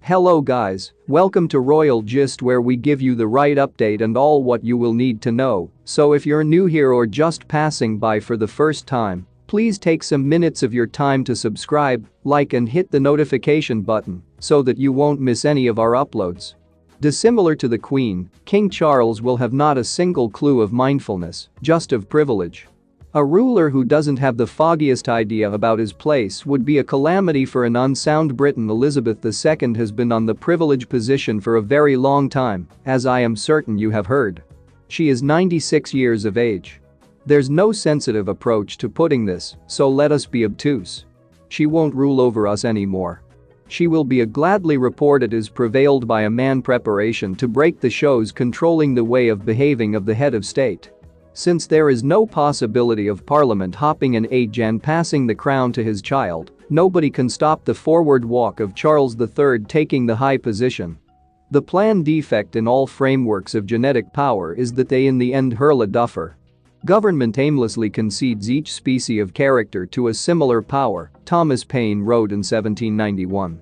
Hello guys, welcome to Royal Gist where we give you the right update and all what you will need to know, so if you're new here or just passing by for the first time, please take some minutes of your time to subscribe, like and hit the notification button so that you won't miss any of our uploads. Dissimilar to the Queen, King Charles will have not a single clue of mindfulness, just of privilege. A ruler who doesn't have the foggiest idea about his place would be a calamity for an unsound Britain. Elizabeth II has been on the privileged position for a very long time, as I am certain you have heard. She is 96 years of age. There's no sensitive approach to putting this, so let us be obtuse. She won't rule over us anymore. She will be a gladly reported as prevailed by a man preparation to break the shows controlling the way of behaving of the head of state. Since there is no possibility of Parliament hopping an age and passing the crown to his child, nobody can stop the forward walk of Charles III taking the high position. The planned defect in all frameworks of genetic power is that they in the end hurl a duffer. Government aimlessly concedes each species of character to a similar power, Thomas Paine wrote in 1791.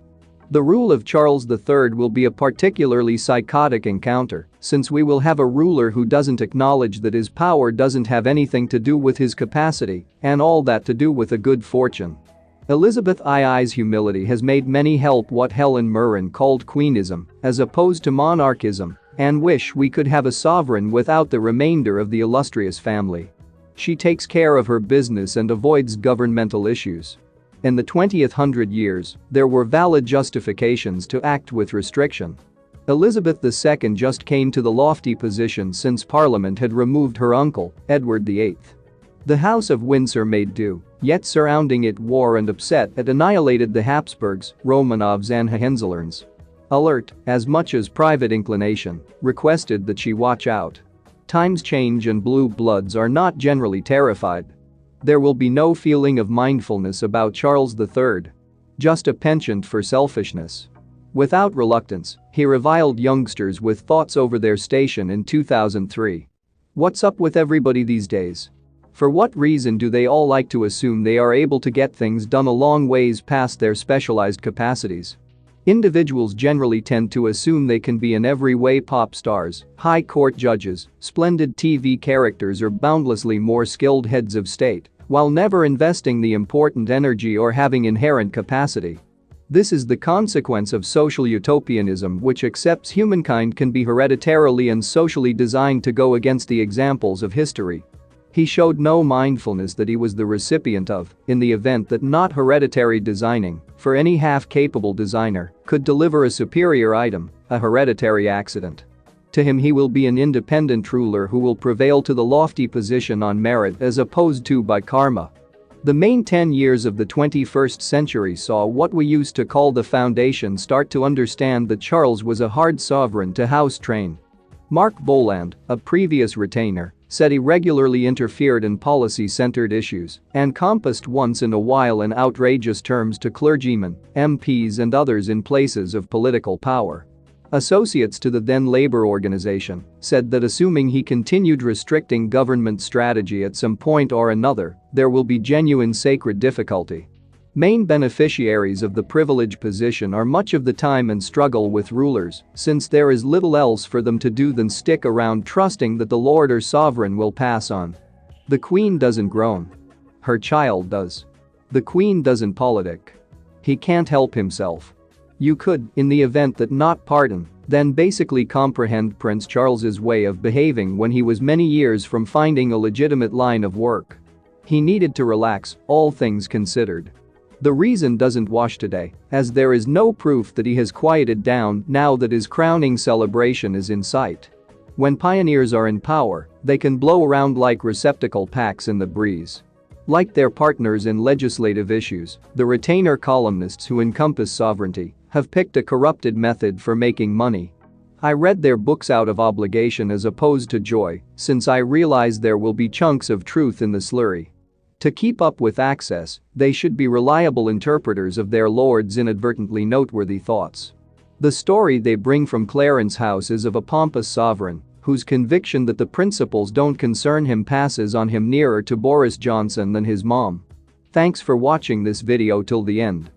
The rule of Charles III will be a particularly psychotic encounter, since we will have a ruler who doesn't acknowledge that his power doesn't have anything to do with his capacity, and all that to do with a good fortune. Elizabeth II's humility has made many help what Helen Mirren called queenism, as opposed to monarchism, and wish we could have a sovereign without the remainder of the illustrious family. She takes care of her business and avoids governmental issues. In the 20th hundred years, there were valid justifications to act with restriction. Elizabeth II just came to the lofty position since Parliament had removed her uncle, Edward VIII. The House of Windsor made do, yet surrounding it war and upset had annihilated the Habsburgs, Romanovs and Hohenzollerns. Alert, as much as private inclination, requested that she watch out. Times change and blue bloods are not generally terrified. There will be no feeling of mindfulness about Charles III. Just a penchant for selfishness. Without reluctance, he reviled youngsters with thoughts over their station in 2003. What's up with everybody these days? For what reason do they all like to assume they are able to get things done a long ways past their specialized capacities? Individuals generally tend to assume they can be in every way pop stars, high court judges, splendid TV characters or boundlessly more skilled heads of state, while never investing the important energy or having inherent capacity. This is the consequence of social utopianism, which accepts humankind can be hereditarily and socially designed to go against the examples of history. He showed no mindfulness that he was the recipient of, in the event that not hereditary designing, for any half-capable designer, could deliver a superior item, a hereditary accident. To him he will be an independent ruler who will prevail to the lofty position on merit as opposed to by karma. The main 10 years of the 21st century saw what we used to call the foundation start to understand that Charles was a hard sovereign to house train. Mark Boland, a previous retainer, said he regularly interfered in policy-centered issues and compassed once in a while in outrageous terms to clergymen, MPs and others in places of political power. Associates to the then Labour organization said that assuming he continued restricting government strategy at some point or another, there will be genuine sacred difficulty. Main beneficiaries of the privileged position are much of the time and struggle with rulers, since there is little else for them to do than stick around trusting that the Lord or sovereign will pass on. The Queen doesn't groan. Her child does. The Queen doesn't politic. He can't help himself. You could, in the event that not pardon, then basically comprehend Prince Charles's way of behaving when he was many years from finding a legitimate line of work. He needed to relax, all things considered. The reason doesn't wash today, as there is no proof that he has quieted down now that his crowning celebration is in sight. When pioneers are in power, they can blow around like receptacle packs in the breeze. Like their partners in legislative issues, the retainer columnists who encompass sovereignty have picked a corrupted method for making money. I read their books out of obligation as opposed to joy, since I realize there will be chunks of truth in the slurry. To keep up with access, they should be reliable interpreters of their lord's inadvertently noteworthy thoughts. The story they bring from Clarence House is of a pompous sovereign whose conviction that the principles don't concern him passes on him nearer to Boris Johnson than his mom. Thanks for watching this video till the end.